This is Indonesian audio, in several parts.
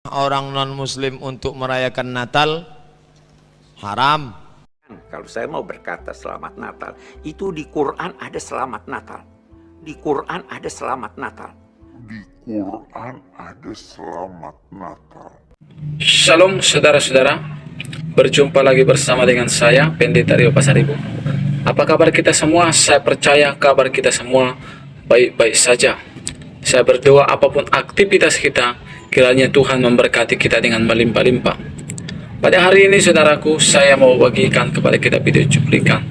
orang non-muslim untuk merayakan Natal haram. Kalau saya mau berkata selamat Natal, itu di Quran ada selamat Natal. Di Quran ada selamat Natal. Di Quran ada selamat Natal. Shalom saudara-saudara, berjumpa lagi bersama dengan saya Pendeta Rio Pasaribu. Apa kabar kita semua? Saya percaya kabar kita semua baik-baik saja. Saya berdoa apapun aktivitas kita, kiranya Tuhan memberkati kita dengan melimpah-limpah. Pada hari ini saudaraku, saya mau bagikan kepada kita video cuplikan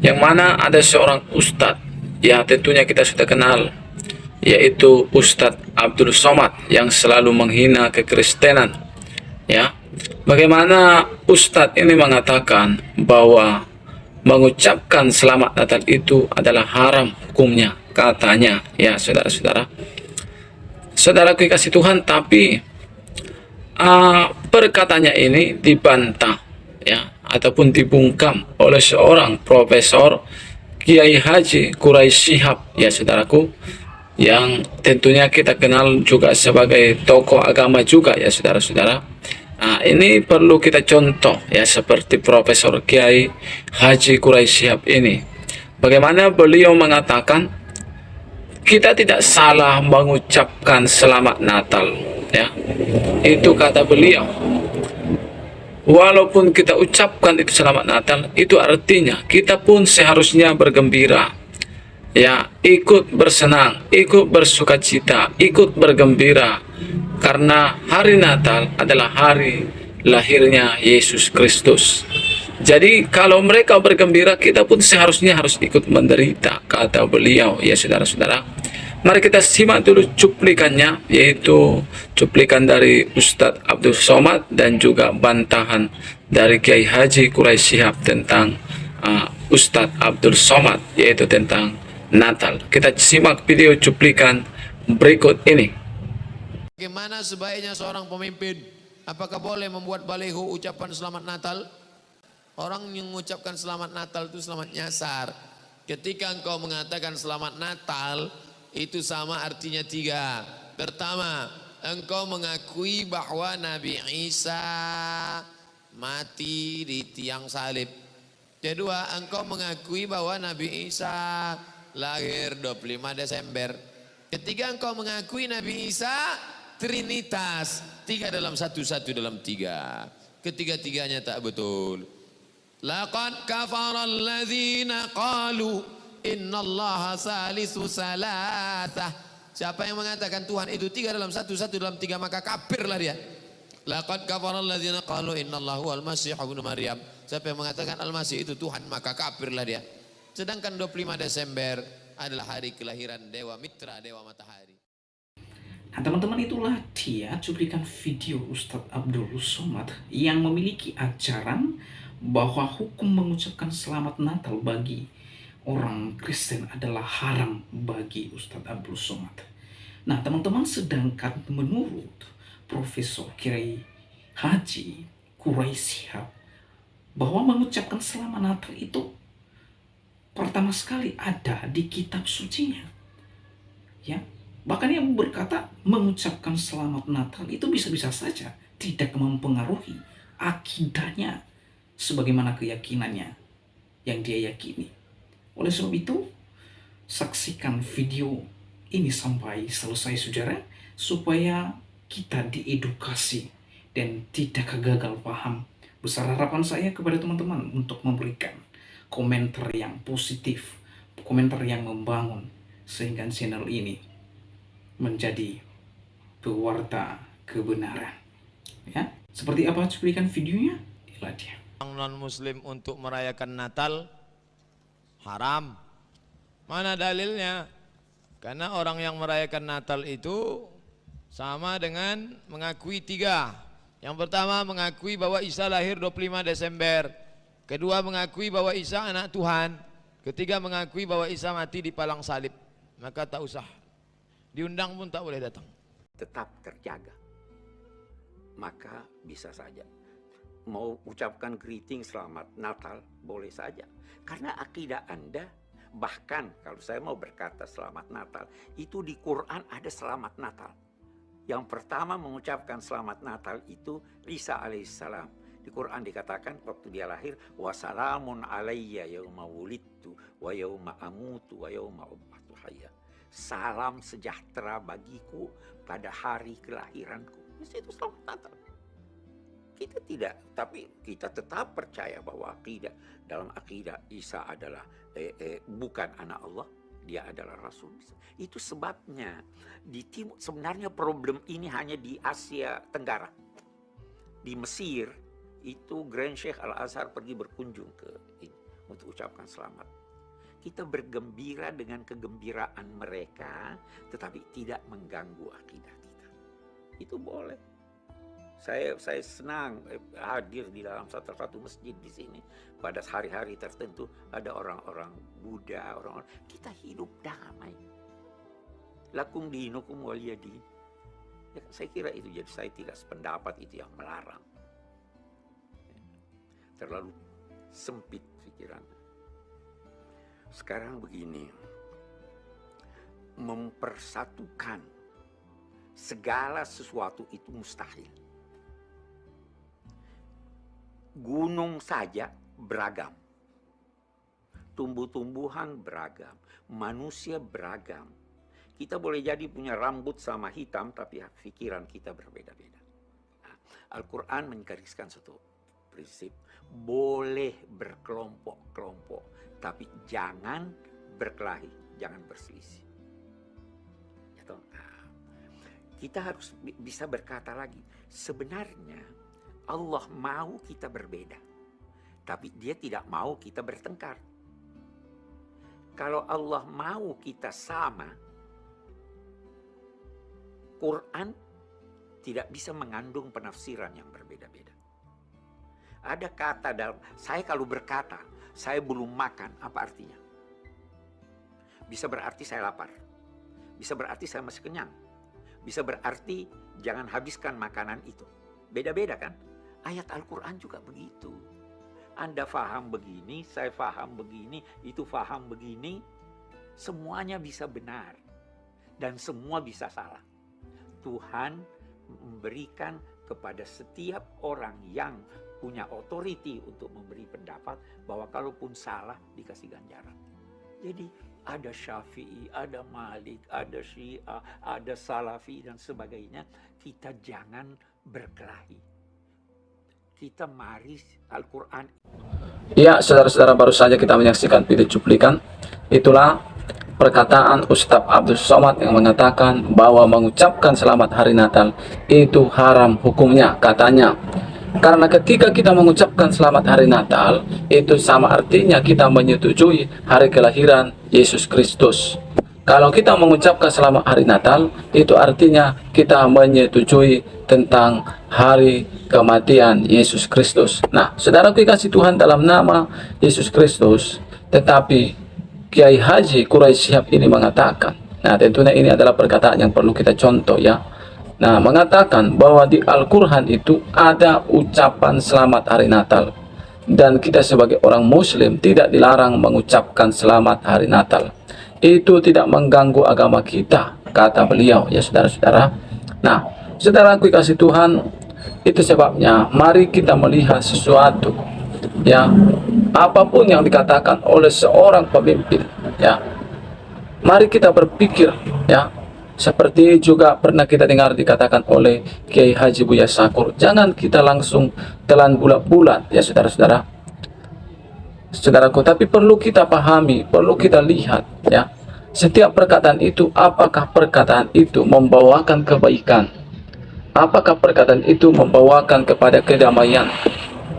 yang mana ada seorang ustadz yang tentunya kita sudah kenal, yaitu Ustadz Abdul Somad yang selalu menghina kekristenan. Ya, bagaimana Ustadz ini mengatakan bahwa mengucapkan selamat Natal itu adalah haram hukumnya, katanya. Ya, saudara-saudara, saudaraku kasih Tuhan, tapi perkataannya ini dibantah, ya, ataupun dibungkam oleh seorang Profesor Kiai Haji Quraisy Shihab, ya saudaraku, yang tentunya kita kenal juga sebagai tokoh agama juga, ya saudara-saudara. Ini perlu kita contoh, ya, seperti Profesor Kiai Haji Quraisy Shihab ini. Bagaimana beliau mengatakan kita tidak salah mengucapkan selamat Natal, ya. Itu kata beliau. Walaupun kita ucapkan itu selamat Natal, itu artinya kita pun seharusnya bergembira, ya, ikut bersenang, ikut bersukacita, ikut bergembira, karena hari Natal adalah hari lahirnya Yesus Kristus. Jadi kalau mereka bergembira, kita pun seharusnya harus ikut menderita, kata beliau, ya saudara-saudara. Mari kita simak dulu cuplikannya, yaitu cuplikan dari Ustadz Abdul Somad dan juga bantahan dari Kiai Haji Quraisy Shihab tentang Ustadz Abdul Somad, yaitu tentang Natal. Kita simak video cuplikan berikut ini. Bagaimana sebaiknya seorang pemimpin? Apakah boleh membuat baliho ucapan selamat Natal? Orang yang mengucapkan selamat Natal itu selamat nyasar. Ketika engkau mengatakan selamat Natal, itu sama artinya tiga. Pertama, engkau mengakui bahwa Nabi Isa mati di tiang salib. Kedua, engkau mengakui bahwa Nabi Isa lahir 25 Desember. Ketiga, engkau mengakui Nabi Isa Trinitas, tiga dalam satu, satu dalam tiga. Ketiga-tiganya tak betul. Laqad kafara alladzina qalu innallaha salisu salatah. Siapa yang mengatakan Tuhan itu tiga dalam satu, satu dalam tiga, maka kafirlah dia. Laqad kafara alladzina qalu innallahu al-masih ibnu Maryam. Siapa yang mengatakan Al-Masih itu Tuhan, maka kafirlah dia. Sedangkan 25 Desember adalah hari kelahiran Dewa Mitra, Dewa Matahari. Nah teman-teman, itulah dia cuplikan video Ustadz Abdul Somad yang memiliki ajaran bahwa hukum mengucapkan selamat Natal bagi orang Kristen adalah haram bagi Ustadz Abdul Somad. Nah teman-teman, sedangkan menurut Profesor Kiai Haji Quraisy Shihab, bahwa mengucapkan selamat Natal itu pertama sekali ada di kitab sucinya, ya. Bahkan yang berkata mengucapkan selamat Natal itu bisa-bisa saja tidak mempengaruhi akidahnya sebagaimana keyakinannya yang dia yakini. Oleh sebab itu, saksikan video ini sampai selesai saudara, supaya kita diedukasi dan tidak gagal paham. Besar harapan saya kepada teman-teman untuk memberikan komentar yang positif, komentar yang membangun, sehingga channel ini menjadi pewarta kebenaran. Ya, seperti apa cuplikan videonya? Inilah dia. Orang non-muslim untuk merayakan Natal haram. Mana dalilnya? Karena orang yang merayakan Natal itu sama dengan mengakui tiga. Yang pertama, mengakui bahwa Isa lahir 25 Desember. Kedua, mengakui bahwa Isa anak Tuhan. Ketiga, mengakui bahwa Isa mati di palang salib. Maka tak usah diundang pun tak boleh datang. Tetap terjaga. Maka bisa saja. Mau ucapkan greeting selamat Natal, boleh saja. Karena akidah Anda, bahkan kalau saya mau berkata selamat Natal, itu di Quran ada selamat Natal. Yang pertama mengucapkan selamat Natal itu Isa alaihissalam. Di Quran dikatakan waktu dia lahir, wassalamun alayya yauma wulidtu wa yauma amutu wa yauma ub'atsu hayya. Salam sejahtera bagiku pada hari kelahiranku. Itu selamat Natal. Kita tidak, tapi kita tetap percaya bahwa dalam akidah Isa adalah bukan anak Allah, dia adalah Rasul. Itu sebabnya di timur, sebenarnya problem ini hanya di Asia Tenggara. Di Mesir itu Grand Sheikh Al-Azhar pergi berkunjung ke ini untuk ucapkan selamat. Kita bergembira dengan kegembiraan mereka, tetapi tidak mengganggu akidah kita. Itu boleh. Saya senang hadir di dalam satu masjid di sini. Pada hari-hari tertentu ada orang-orang Buddha, orang-orang kita hidup damai. Lakum dinukum waliyadin. Ya, saya kira itu, jadi saya tidak sependapat itu yang melarang. Terlalu sempit pikiran. Sekarang begini, mempersatukan segala sesuatu itu mustahil. Gunung saja beragam, tumbuh-tumbuhan beragam, manusia beragam. Kita boleh jadi punya rambut sama hitam, tapi pikiran kita berbeda-beda. Nah, Al-Quran menggariskan satu prinsip, boleh berkelompok-kelompok, tapi jangan berkelahi, jangan berselisih. Nah, kita harus bisa berkata lagi, sebenarnya Allah mau kita berbeda, tapi dia tidak mau kita bertengkar. Kalau Allah mau kita sama, Quran tidak bisa mengandung penafsiran yang berbeda-beda. Ada kata dalam, saya kalau berkata, saya belum makan, apa artinya? Bisa berarti saya lapar. Bisa berarti saya masih kenyang. Bisa berarti jangan habiskan makanan itu. Beda-beda kan? Ayat Al-Quran juga begitu. Anda faham begini, saya faham begini, itu faham begini. Semuanya bisa benar. Dan semua bisa salah. Tuhan memberikan kepada setiap orang yang punya otoriti untuk memberi pendapat bahwa kalaupun salah dikasih ganjaran. Jadi ada Syafi'i, ada Malik, ada Syiah, ada Salafi dan sebagainya. Kita jangan berkelahi. Kita mari Al-Quran. Ya, saudara-saudara, baru saja kita menyaksikan video cuplikan. Itulah perkataan Ustadz Abdul Somad yang mengatakan bahwa mengucapkan selamat hari Natal itu haram hukumnya, katanya. Karena ketika kita mengucapkan selamat hari Natal, itu sama artinya kita menyetujui hari kelahiran Yesus Kristus. Kalau kita mengucapkan selamat hari Natal, itu artinya kita menyetujui tentang hari kematian Yesus Kristus. Nah, saudara kasih Tuhan dalam nama Yesus Kristus, tetapi Kiai Haji Quraisy Shihab ini mengatakan, nah tentunya ini adalah perkataan yang perlu kita contoh ya. Nah, mengatakan bahwa di Al-Quran itu ada ucapan selamat hari Natal. Dan kita sebagai orang Muslim tidak dilarang mengucapkan selamat hari Natal. Itu tidak mengganggu agama kita, kata beliau ya saudara-saudara. Nah, saudara kasih Tuhan, itu sebabnya mari kita melihat sesuatu ya, apapun yang dikatakan oleh seorang pemimpin ya, mari kita berpikir ya, seperti juga pernah kita dengar dikatakan oleh Kiai Haji Buya Sakur, jangan kita langsung telan bulat-bulat ya saudara-saudara. Saudaraku, tapi perlu kita pahami, perlu kita lihat ya, setiap perkataan itu, apakah perkataan itu membawakan kebaikan, apakah perkataan itu membawakan kepada kedamaian.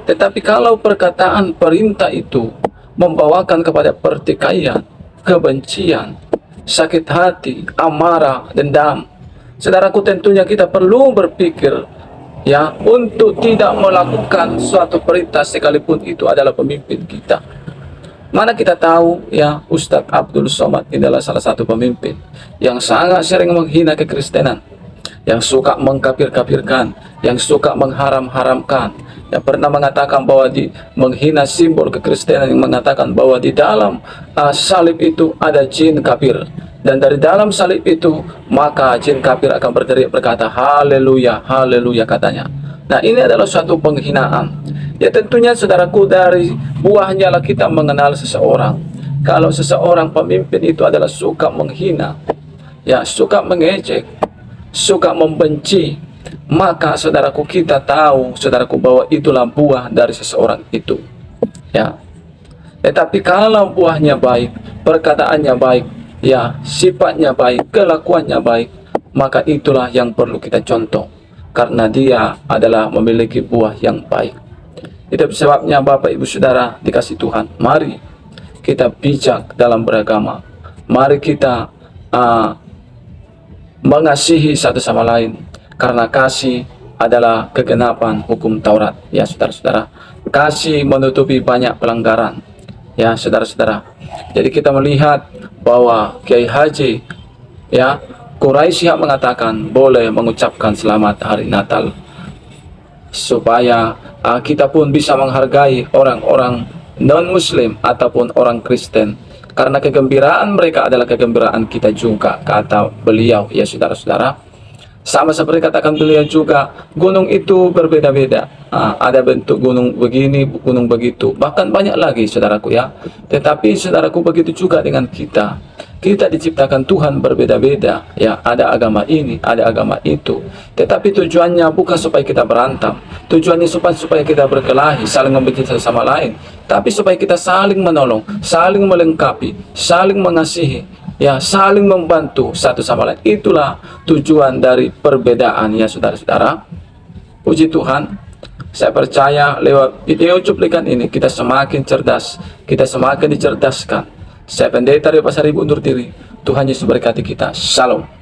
Tetapi kalau perkataan perintah itu membawakan kepada pertikaian, kebencian, sakit hati, amarah, dendam, saudaraku, tentunya kita perlu berpikir ya, untuk tidak melakukan suatu perintah sekalipun itu adalah pemimpin kita. Mana kita tahu ya, Ustadz Abdul Somad ini adalah salah satu pemimpin yang sangat sering menghina kekristenan, yang suka mengkafir-kafirkan, yang suka mengharam-haramkan, yang pernah mengatakan bahwa menghina simbol kekristenan, yang mengatakan bahwa di dalam salib itu ada jin kafir, dan dari dalam salib itu maka jin kafir akan berteriak berkata haleluya, haleluya katanya. Nah, ini adalah suatu penghinaan. Ya tentunya saudaraku, dari buahnya lah kita mengenal seseorang. Kalau seseorang pemimpin itu adalah suka menghina, ya suka mengejek, suka membenci, maka saudaraku kita tahu, saudaraku, bahwa itulah buah dari seseorang itu. Ya. Tetapi kalau buahnya baik, perkataannya baik, ya sifatnya baik, kelakuannya baik, maka itulah yang perlu kita contoh, karena dia adalah memiliki buah yang baik. Itu sebabnya Bapak Ibu Saudara dikasih Tuhan, mari kita bijak dalam beragama, mari kita mengasihi satu sama lain, karena kasih adalah kegenapan hukum Taurat. Ya saudara-saudara, kasih menutupi banyak pelanggaran. Ya saudara-saudara, jadi kita melihat bahwa Kiai Haji ya Quraisy mengatakan boleh mengucapkan selamat hari Natal, supaya kita pun bisa menghargai orang-orang non-muslim ataupun orang Kristen, karena kegembiraan mereka adalah kegembiraan kita juga, kata beliau. Ya saudara-saudara, sama seperti katakan beliau juga, gunung itu berbeda-beda, ada bentuk gunung begini, gunung begitu, bahkan banyak lagi saudaraku ya. Tetapi saudaraku, begitu juga dengan kita. Kita diciptakan Tuhan berbeda-beda, ya, ada agama ini, ada agama itu. Tetapi tujuannya bukan supaya kita berantem, tujuannya supaya kita berkelahi, saling membenci satu sama lain, tapi supaya kita saling menolong, saling melengkapi, saling mengasihi, ya, saling membantu satu sama lain. Itulah tujuan dari perbedaan, ya saudara-saudara. Puji Tuhan, saya percaya lewat video cuplikan ini kita semakin cerdas, kita semakin dicerdaskan. Saya Pendeta Rio Pasaribu undur diri. Tuhan Yesus berkati kita. Shalom.